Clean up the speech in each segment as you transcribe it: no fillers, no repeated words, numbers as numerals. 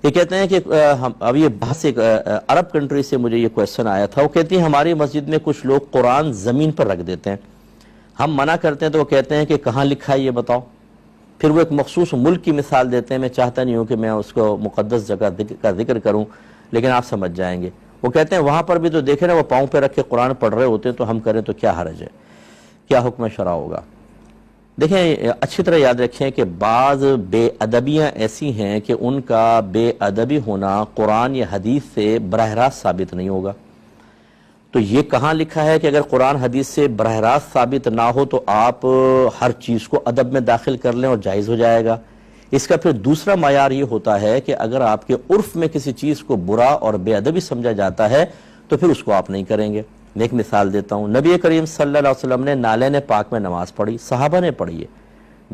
یہ کہتے ہیں کہ اب یہ بہت سے عرب کنٹری سے مجھے یہ کویسچن آیا تھا، وہ کہتی ہیں ہماری مسجد میں کچھ لوگ قرآن زمین پر رکھ دیتے ہیں، ہم منع کرتے ہیں تو وہ کہتے ہیں کہ کہاں لکھا ہے یہ بتاؤ۔ پھر وہ ایک مخصوص ملک کی مثال دیتے ہیں، میں چاہتا نہیں ہوں کہ میں اس کو مقدس جگہ کا ذکر کروں، لیکن آپ سمجھ جائیں گے۔ وہ کہتے ہیں وہاں پر بھی تو دیکھیں نا، وہ پاؤں پہ رکھ کے قرآن پڑھ رہے ہوتے ہیں، تو ہم کریں تو کیا حرج ہے، کیا حکم شرع ہوگا؟ دیکھیں اچھی طرح یاد رکھیں کہ بعض بے ادبیاں ایسی ہیں کہ ان کا بے ادبی ہونا قرآن یا حدیث سے براہ راست ثابت نہیں ہوگا۔ تو یہ کہاں لکھا ہے کہ اگر قرآن حدیث سے براہ راست ثابت نہ ہو تو آپ ہر چیز کو ادب میں داخل کر لیں اور جائز ہو جائے گا؟ اس کا پھر دوسرا معیار یہ ہوتا ہے کہ اگر آپ کے عرف میں کسی چیز کو برا اور بے ادبی سمجھا جاتا ہے تو پھر اس کو آپ نہیں کریں گے۔ میں ایک مثال دیتا ہوں، نبی کریم صلی اللہ علیہ وسلم نے نالین پاک میں نماز پڑھی، صحابہ نے پڑھی ہے،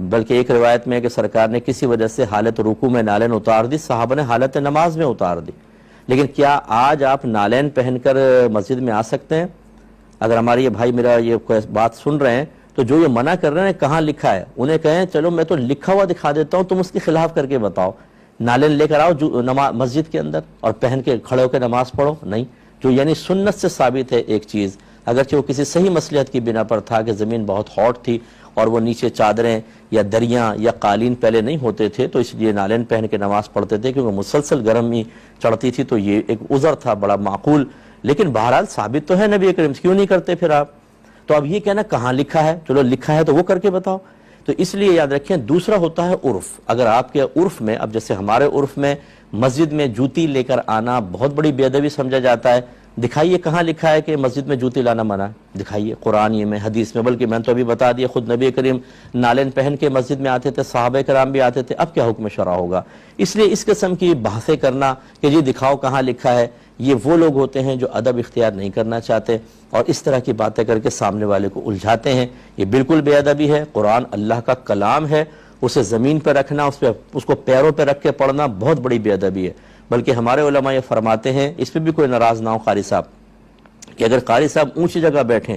بلکہ ایک روایت میں ہے کہ سرکار نے کسی وجہ سے حالت رکوع میں نالین اتار دی، صحابہ نے حالت نماز میں اتار دی۔ لیکن کیا آج آپ نالین پہن کر مسجد میں آ سکتے ہیں؟ اگر ہمارے یہ بھائی میرا یہ بات سن رہے ہیں تو جو یہ منع کر رہے ہیں کہاں لکھا ہے، انہیں کہیں چلو میں تو لکھا ہوا دکھا دیتا ہوں، تم اس کے خلاف کر کے بتاؤ، نالین لے کر آؤ مسجد کے اندر اور پہن کے کھڑے ہو کے نماز پڑھو۔ نہیں، جو یعنی سنت سے ثابت ہے ایک چیز، اگرچہ وہ کسی صحیح مصلحت کی بنا پر تھا کہ زمین بہت ہاٹ تھی اور وہ نیچے چادریں یا دریاں یا قالین پہلے نہیں ہوتے تھے تو اس لیے نالین پہن کے نماز پڑھتے تھے کیونکہ مسلسل گرمی چڑھتی تھی، تو یہ ایک عذر تھا بڑا معقول، لیکن بہرحال ثابت تو ہے نبی کریم، کیوں نہیں کرتے پھر آپ؟ تو اب یہ کہنا کہاں لکھا ہے، چلو لکھا ہے تو وہ کر کے بتاؤ۔ تو اس لیے یاد رکھیں دوسرا ہوتا ہے عرف، اگر آپ کے عرف میں، اب جیسے ہمارے عرف میں مسجد میں جوتی لے کر آنا بہت بڑی بے ادبی سمجھا جاتا ہے، دکھائیے کہاں لکھا ہے کہ مسجد میں جوتی لانا منع ہے، دکھائیے قرآن میں حدیث میں، بلکہ میں نے تو ابھی بتا دیا خود نبی کریم نالین پہن کے مسجد میں آتے تھے، صحابہ کرام بھی آتے تھے، اب کیا حکم شرع ہوگا؟ اس لیے اس قسم کی بحثیں کرنا کہ جی دکھاؤ کہاں لکھا ہے، یہ وہ لوگ ہوتے ہیں جو ادب اختیار نہیں کرنا چاہتے اور اس طرح کی باتیں کر کے سامنے والے کو الجھاتے ہیں، یہ بالکل بے ادبی ہے۔ قرآن اللہ کا کلام ہے، اسے زمین پہ رکھنا، اس کو پیروں پہ رکھ کے پڑھنا بہت بڑی بے ادبی ہے۔ بلکہ ہمارے علماء یہ فرماتے ہیں، اس پہ بھی کوئی ناراض نہ ہو قاری صاحب، کہ اگر قاری صاحب اونچی جگہ بیٹھیں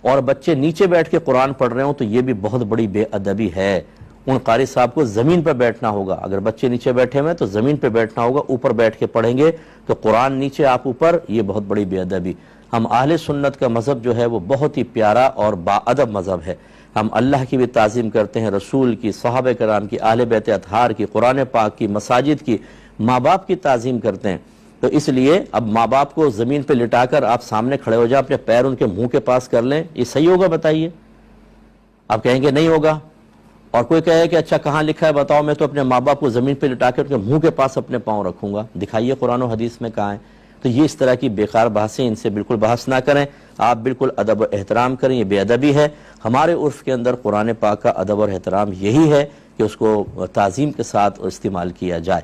اور بچے نیچے بیٹھ کے قرآن پڑھ رہے ہوں تو یہ بھی بہت بڑی بے ادبی ہے، ان قاری صاحب کو زمین پر بیٹھنا ہوگا۔ اگر بچے نیچے بیٹھے ہوئے تو زمین پہ بیٹھنا ہوگا، اوپر بیٹھ کے پڑھیں گے تو قرآن نیچے آپ اوپر، یہ بہت بڑی بے ادبی۔ ہم اہل سنت کا مذہب جو ہے وہ بہت ہی پیارا اور با ادب مذہب ہے، ہم اللہ کی بھی تعظیم کرتے ہیں، رسول کی، صحابہ کرام کی، اہل بیت اطہار کی، قرآن پاک کی، مساجد کی، ماں باپ کی تعظیم کرتے ہیں۔ تو اس لیے اب ماں باپ کو زمین پہ لٹا کر آپ سامنے کھڑے ہو جائیں، اپنے پیر ان کے منہ کے پاس کر لیں، یہ صحیح ہوگا بتائیے؟ آپ کہیں گے نہیں ہوگا۔ اور کوئی کہے کہ اچھا کہاں لکھا ہے بتاؤ، میں تو اپنے ماں باپ کو زمین پہ لٹا کے ان کے منہ کے پاس اپنے پاؤں رکھوں گا، دکھائیے قرآن و حدیث میں کہاں ہے؟ تو یہ اس طرح کی بیکار بحثیں، ان سے بالکل بحث نہ کریں، آپ بالکل ادب و احترام کریں، یہ بے ادبی ہے۔ ہمارے عرف کے اندر قرآن پاک کا ادب اور احترام یہی ہے کہ اس کو تعظیم کے ساتھ استعمال کیا جائے۔